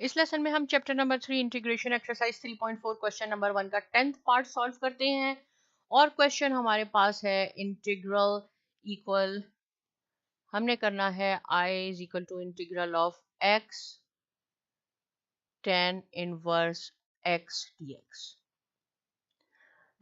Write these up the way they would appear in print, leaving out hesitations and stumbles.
इस लेसन में हम chapter number 3 integration exercise 3.4 question number 1 का 10th पार्ट सॉल्व करते हैं। और क्वेश्चन हमारे पास है इंटीग्रल इक्वल, हमने करना है I is equal to integral of x tan inverse x dx।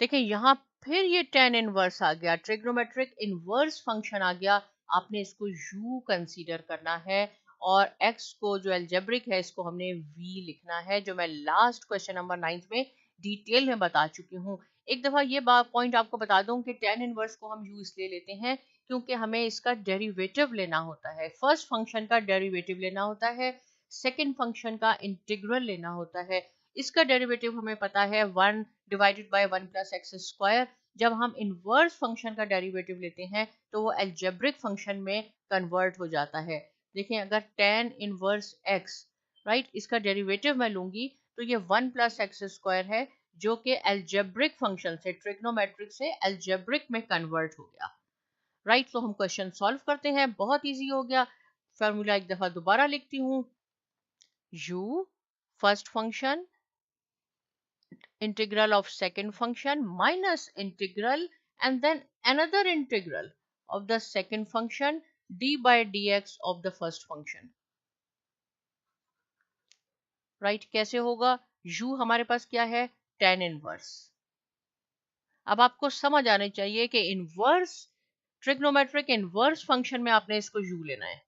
देखिए यहाँ फिर ये tan इनवर्स आ गया, ट्रिग्नोमेट्रिक इनवर्स फंक्शन आ गया। आपने इसको u कंसीडर करना है और x को जो एल्जेब्रिक है इसको हमने v लिखना है, जो मैं लास्ट क्वेश्चन नंबर 9 में डिटेल में बता चुकी हूँ। एक दफा ये पॉइंट आपको बता दूं कि tan इनवर्स को हम u इसलिए लेते हैं क्योंकि हमें इसका डेरिवेटिव लेना होता है। फर्स्ट फंक्शन का डेरिवेटिव लेना होता है, सेकंड फंक्शन का इंटीग्रल लेना होता है। इसका डेरिवेटिव हमें पता है 1 divided by 1 plus x square. जब हम इनवर्स फंक्शन का डेरिवेटिव लेते हैं तो वो एल्जेब्रिक फंक्शन में कन्वर्ट हो जाता है। देखें, अगर tan इनवर्स x राइट इसका डेरिवेटिव मैं लूंगी तो ये 1 प्लस एक्स स्क्वायर है, जो कि एल्जेब्रिक फंक्शन से ट्रिग्नोमेट्रिक से एल्जेब्रिक में कन्वर्ट हो गया। राइट, तो हम क्वेश्चन सॉल्व करते हैं, बहुत इजी हो गया। फॉर्मूला एक दफा दोबारा लिखती हूँ, u first function integral of second function minus integral and then another integral of the second function d by dx of the first function। Right, कैसे होगा? u हमारे पास क्या है? tan inverse. अब आपको समझ आने चाहिए कि इनवर्स ट्रिग्नोमेट्रिक इनवर्स फंक्शन में आपने इसको u लेना है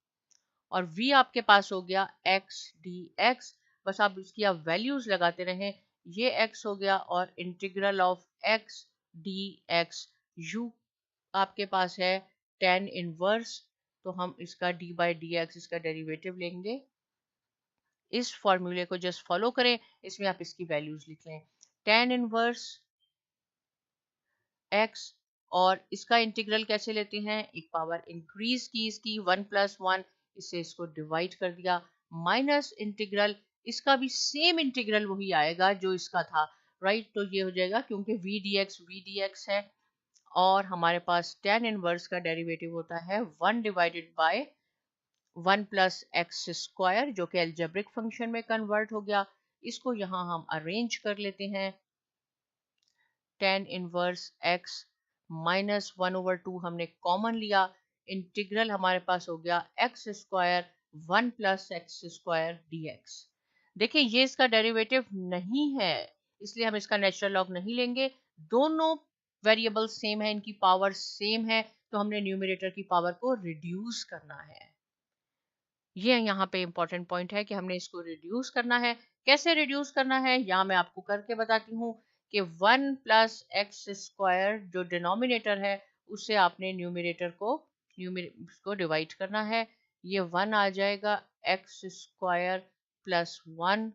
और v आपके पास हो गया x dx। बस आप इसकी आप वैल्यूज लगाते रहें, ये x हो गया और integral of x dx u आपके पास है tan इनवर्स, तो हम इसका d by dx इसका डेरिवेटिव लेंगे। इस फॉर्मूले को जस्ट फॉलो करें, इसमें आप इसकी वैल्यूज लिख लें, tan इनवर्स x और इसका इंटीग्रल कैसे लेते हैं, एक पावर इंक्रीज की इसकी 1 प्लस 1, इससे इसको डिवाइड कर दिया, माइनस इंटीग्रल, इसका भी सेम इंटीग्रल वही आएगा जो इसका था। राइट, तो ये हो जाएगा क्योंकि v dx है और हमारे पास tan इनवर्स का डेरिवेटिव होता है 1 divided by 1 plus x square, जो कि एल्जेब्रिक फंक्शन में कन्वर्ट हो गया। इसको यहाँ हम अरेंज कर लेते हैं, tan इनवर्स x माइनस 1/2 हमने कॉमन लिया, इंटीग्रल हमारे पास हो गया x square 1 plus x square dx। देखिए ये इसका डेरिवेटिव नहीं है, इसलिए हम इसका नेचुरल लॉग नहीं लेंगे। दोनों वेरिएबल सेम है, इनकी पावर सेम है, तो हमने न्यूमरेटर की पावर को रिड्यूस करना है। ये यहाँ पे इंपॉर्टेंट पॉइंट है कि हमने इसको रिड्यूस करना है। कैसे रिड्यूस करना है यहाँ मैं आपको करके बताती हूँ कि 1 प्लस एक्स स्क्वायर जो डिनोमिनेटर है उससे आपने न्यूमरेटर को डिवाइड करना है। ये 1 आ जाएगा, x square plus 1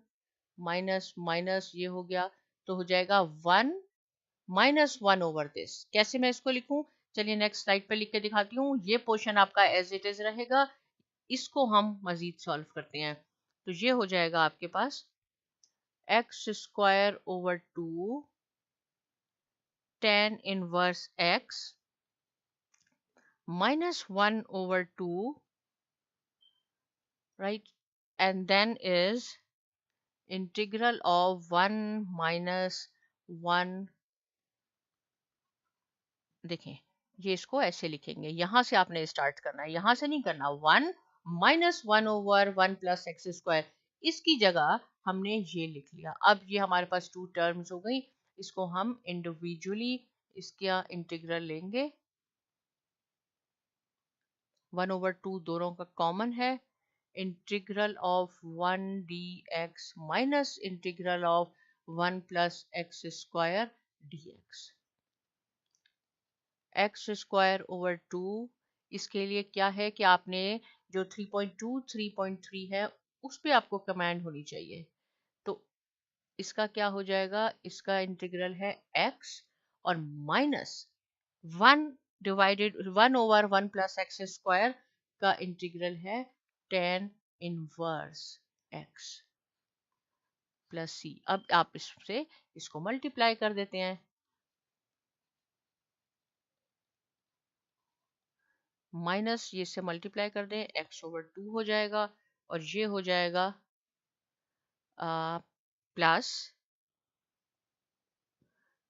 minus minus ये हो गया, तो हो जाएगा 1 माइनस 1 ओवर दिस। कैसे मैं इसको लिखूं, चलिए नेक्स्ट स्लाइड पे लिख के दिखाती हूँ। ये पोर्शन आपका एज इट इज रहेगा, इसको हम मजीद सॉल्व करते हैं। तो ये हो जाएगा आपके पास X square over 2 tan inverse x minus 1 over 2, right, and then is integral of 1 minus 1। देखें, ये इसको ऐसे लिखेंगे, यहां से आपने स्टार्ट करना है, यहां से नहीं करना। 1 minus 1 over 1 plus x square, इसकी जगह हमने ये लिख लिया। अब ये हमारे पास 2 टर्म्स हो गई, इसको हम इंडिविजुअली इसका इंटीग्रल लेंगे। 1 ओवर 2 दोनों का कॉमन है, integral of 1 dx minus integral of 1 plus x square dx। X square over 2, इसके लिए क्या है कि आपने जो 3.2 3.3 है उस पे आपको कमांड होनी चाहिए। तो इसका क्या हो जाएगा, इसका इंटीग्रल है x और minus 1 divided 1 over 1 plus x square का इंटीग्रल है tan inverse x plus c। अब आप इससे इसको मल्टीप्लाई कर देते हैं, माइनस ये से मल्टीप्लाई कर दें, x ओवर 2 हो जाएगा और ये हो जाएगा plus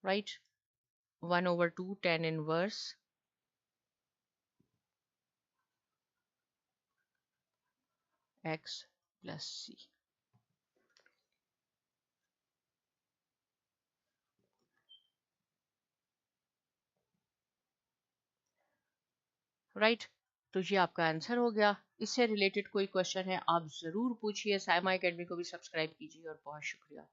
right 1/2 tan inverse x plus c। Right तो ये आपका आंसर हो गया। इससे रिलेटेड कोई क्वेश्चन है आप ज़रूर पूछिए। साइमा एकेडमी को भी सब्सक्राइब कीजिए और बहुत शुक्रिया।